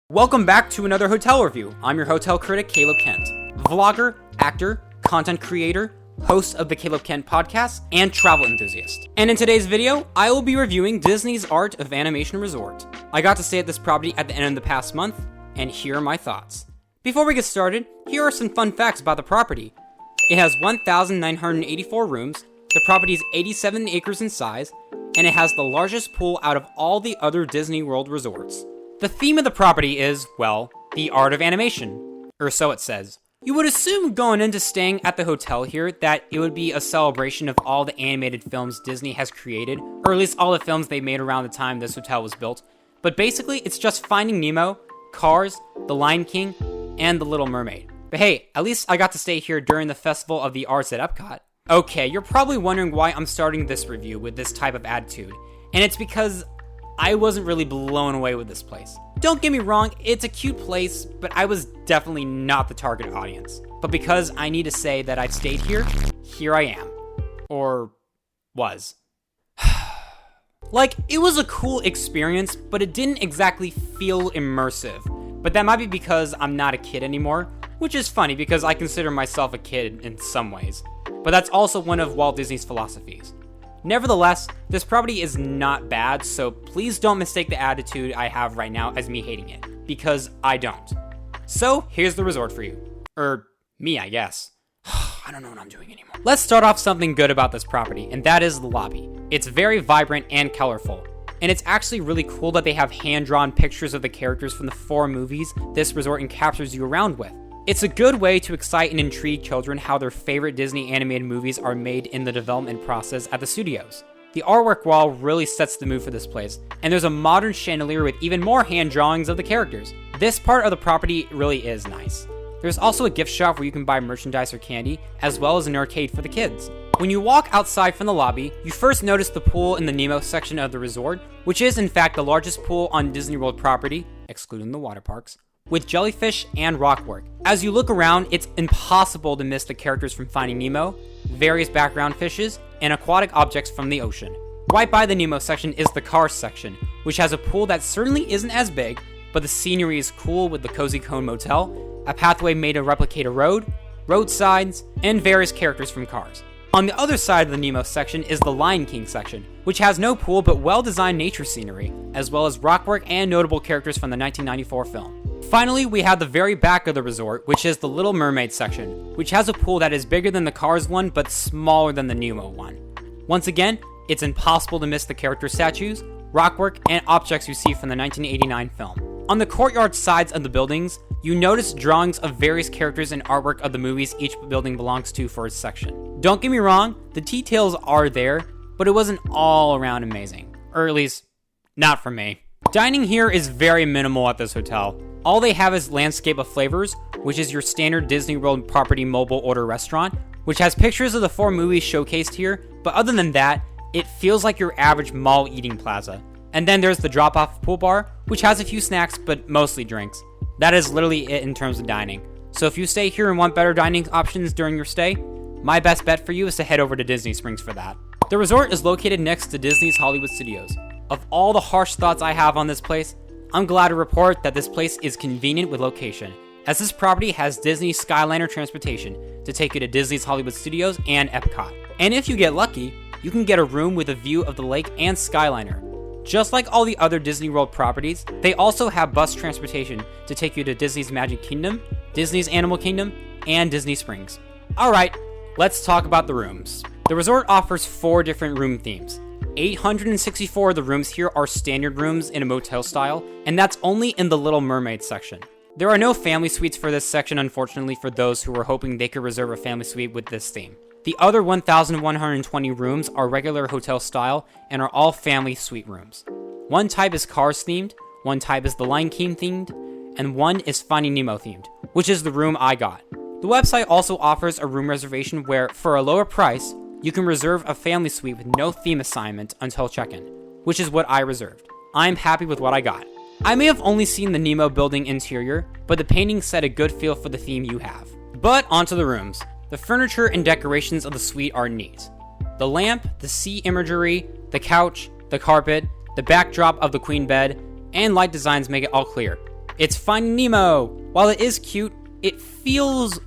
Welcome back to another hotel review. I'm your hotel critic, Caleb Kent, vlogger, actor, content creator, host of the Caleb Kent podcast, and travel enthusiast. And in today's video, I will be reviewing Disney's Art of Animation Resort. I got to stay at this property at the end of the past month, and here are my thoughts. Before we get started, here are some fun facts about the property. It has 1,984 rooms, the property is 87 acres in size, and it has the largest pool out of all the other Disney World resorts. The theme of the property is, well, the art of animation, or so it says. You would assume going into staying at the hotel here that it would be a celebration of all the animated films Disney has created, or at least all the films they made around the time this hotel was built. But basically, it's just Finding Nemo, Cars, The Lion King, and The Little Mermaid. But hey, at least I got to stay here during the Festival of the Arts at Epcot. Okay, you're probably wondering why I'm starting this review with this type of attitude, and it's because I wasn't really blown away with this place. Don't get me wrong, it's a cute place, but I was definitely not the target audience. But because I need to say that I've stayed here, here I am. Or was. Like, it was a cool experience, but it didn't exactly feel immersive. But that might be because I'm not a kid anymore, which is funny because I consider myself a kid in some ways. But that's also one of Walt Disney's philosophies. Nevertheless, this property is not bad, so please don't mistake the attitude I have right now as me hating it, because I don't. So, here's the resort for you. Me, I guess. I don't know what I'm doing anymore. Let's start off something good about this property, and that is the lobby. It's very vibrant and colorful, and it's actually really cool that they have hand-drawn pictures of the characters from the 4 movies this resort encaptures you around with. It's a good way to excite and intrigue children how their favorite Disney animated movies are made in the development process at the studios. The artwork wall really sets the mood for this place, and there's a modern chandelier with even more hand drawings of the characters. This part of the property really is nice. There's also a gift shop where you can buy merchandise or candy, as well as an arcade for the kids. When you walk outside from the lobby, you first notice the pool in the Nemo section of the resort, which is in fact the largest pool on Disney World property, excluding the water parks, with jellyfish and rockwork. As you look around, it's impossible to miss the characters from Finding Nemo, various background fishes, and aquatic objects from the ocean. Right by the Nemo section is the Cars section, which has a pool that certainly isn't as big, but the scenery is cool with the Cozy Cone Motel, a pathway made to replicate a road signs, and various characters from Cars. On the other side of the Nemo section is the Lion King section, which has no pool but well-designed nature scenery, as well as rockwork and notable characters from the 1994 film. Finally, we have the very back of the resort, which is the Little Mermaid section, which has a pool that is bigger than the Cars one, but smaller than the Nemo one. Once again, it's impossible to miss the character statues, rockwork, and objects you see from the 1989 film. On the courtyard sides of the buildings, you notice drawings of various characters and artwork of the movies each building belongs to for its section. Don't get me wrong, the details are there, but it wasn't all around amazing. Or at least, not for me. Dining here is very minimal at this hotel. All they have is Landscape of Flavors, which is your standard Disney World property mobile order restaurant, which has pictures of the 4 movies showcased here, but other than that, it feels like your average mall eating plaza. And then there's the drop-off pool bar, which has a few snacks, but mostly drinks. That is literally it in terms of dining. So if you stay here and want better dining options during your stay, my best bet for you is to head over to Disney Springs for that. The resort is located next to Disney's Hollywood Studios. Of all the harsh thoughts I have on this place, I'm glad to report that this place is convenient with location, as this property has Disney Skyliner transportation to take you to Disney's Hollywood Studios and Epcot. And if you get lucky, you can get a room with a view of the lake and Skyliner. Just like all the other Disney World properties, they also have bus transportation to take you to Disney's Magic Kingdom, Disney's Animal Kingdom, and Disney Springs. Alright, let's talk about the rooms. The resort offers 4 different room themes. 864 of the rooms here are standard rooms in a motel style, and that's only in the Little Mermaid section. There are no family suites for this section, unfortunately, for those who were hoping they could reserve a family suite with this theme. The other 1,120 rooms are regular hotel style and are all family suite rooms. One type is Cars themed, one type is The Lion King themed, and one is Finding Nemo themed, which is the room I got. The website also offers a room reservation where, for a lower price, you can reserve a family suite with no theme assignment until check-in, which is what I reserved. I'm happy with what I got. I may have only seen the Nemo building interior, but the paintings set a good feel for the theme you have. But onto the rooms. The furniture and decorations of the suite are neat. The lamp, the sea imagery, the couch, the carpet, the backdrop of the queen bed, and light designs make it all clear. It's Finding Nemo! While it is cute, it feels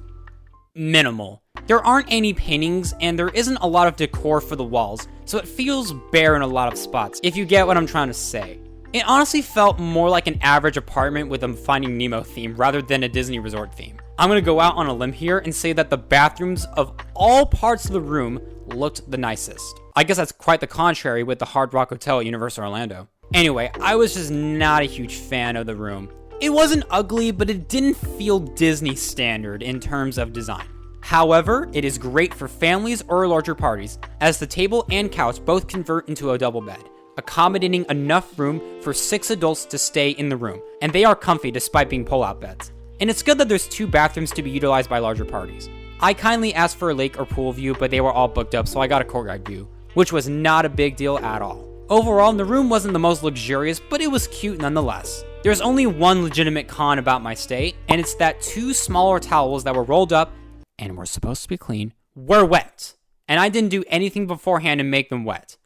minimal. There aren't any paintings, and there isn't a lot of decor for the walls, so it feels bare in a lot of spots, if you get what I'm trying to say. It honestly felt more like an average apartment with a Finding Nemo theme rather than a Disney resort theme. I'm gonna go out on a limb here and say that the bathrooms of all parts of the room looked the nicest. I guess that's quite the contrary with the Hard Rock Hotel at Universal Orlando. Anyway, I was just not a huge fan of the room. It wasn't ugly, but it didn't feel Disney standard in terms of design. However, it is great for families or larger parties, as the table and couch both convert into a double bed, accommodating enough room for 6 adults to stay in the room, and they are comfy despite being pull-out beds. And it's good that there's 2 bathrooms to be utilized by larger parties. I kindly asked for a lake or pool view, but they were all booked up, so I got a courtyard view, which was not a big deal at all. Overall, the room wasn't the most luxurious, but it was cute nonetheless. There's only one legitimate con about my stay, and it's that 2 smaller towels that were rolled up, and were supposed to be clean, were wet. And I didn't do anything beforehand to make them wet.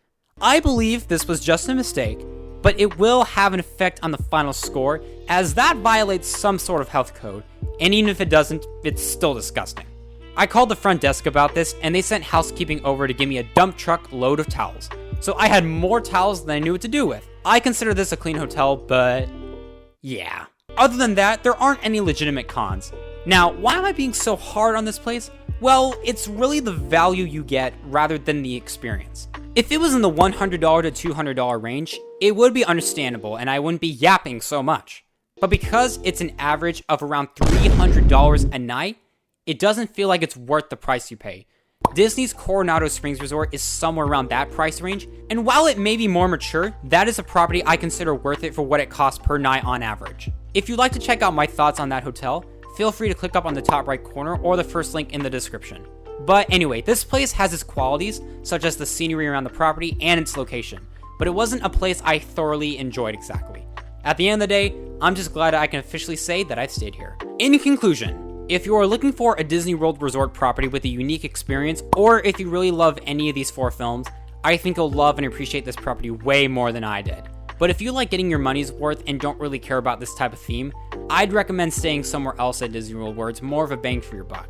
I believe this was just a mistake, but it will have an effect on the final score, as that violates some sort of health code, and even if it doesn't, it's still disgusting. I called the front desk about this, and they sent housekeeping over to give me a dump truck load of towels. So I had more towels than I knew what to do with. I consider this a clean hotel, but yeah. Other than that, there aren't any legitimate cons. Now, why am I being so hard on this place? Well, it's really the value you get rather than the experience. If it was in the $100 to $200 range, it would be understandable and I wouldn't be yapping so much. But because it's an average of around $300 a night, it doesn't feel like it's worth the price you pay. Disney's Coronado Springs Resort is somewhere around that price range, and while it may be more mature, that is a property I consider worth it for what it costs per night on average. If you'd like to check out my thoughts on that hotel, feel free to click up on the top right corner or the first link in the description. But anyway, this place has its qualities, such as the scenery around the property and its location, but it wasn't a place I thoroughly enjoyed exactly. At the end of the day, I'm just glad I can officially say that I've stayed here. In conclusion, if you are looking for a Disney World resort property with a unique experience, or if you really love any of these 4 films, I think you'll love and appreciate this property way more than I did. But if you like getting your money's worth and don't really care about this type of theme, I'd recommend staying somewhere else at Disney World where it's more of a bang for your buck.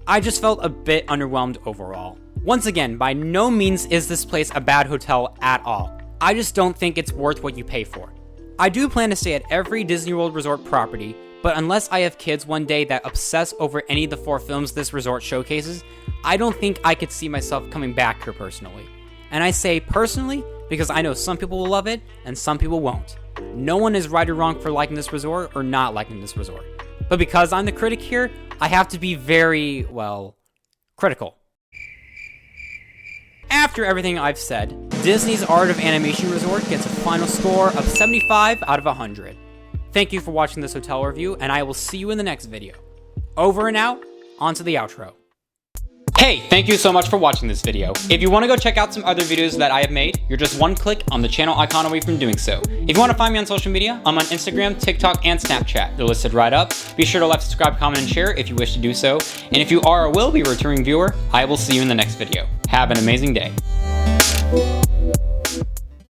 I just felt a bit underwhelmed overall. Once again, by no means is this place a bad hotel at all. I just don't think it's worth what you pay for. I do plan to stay at every Disney World resort property, but unless I have kids one day that obsess over any of the 4 films this resort showcases, I don't think I could see myself coming back here personally. And I say personally because I know some people will love it and some people won't. No one is right or wrong for liking this resort or not liking this resort. But because I'm the critic here, I have to be very, well, critical. After everything I've said, Disney's Art of Animation Resort gets a final score of 75 out of 100. Thank you for watching this hotel review, and I will see you in the next video. Over and out, on to the outro. Hey, thank you so much for watching this video. If you want to go check out some other videos that I have made, you're just one click on the channel icon away from doing so. If you want to find me on social media, I'm on Instagram, TikTok, and Snapchat. They're listed right up. Be sure to like, subscribe, comment, and share if you wish to do so. And if you are or will be a returning viewer, I will see you in the next video. Have an amazing day.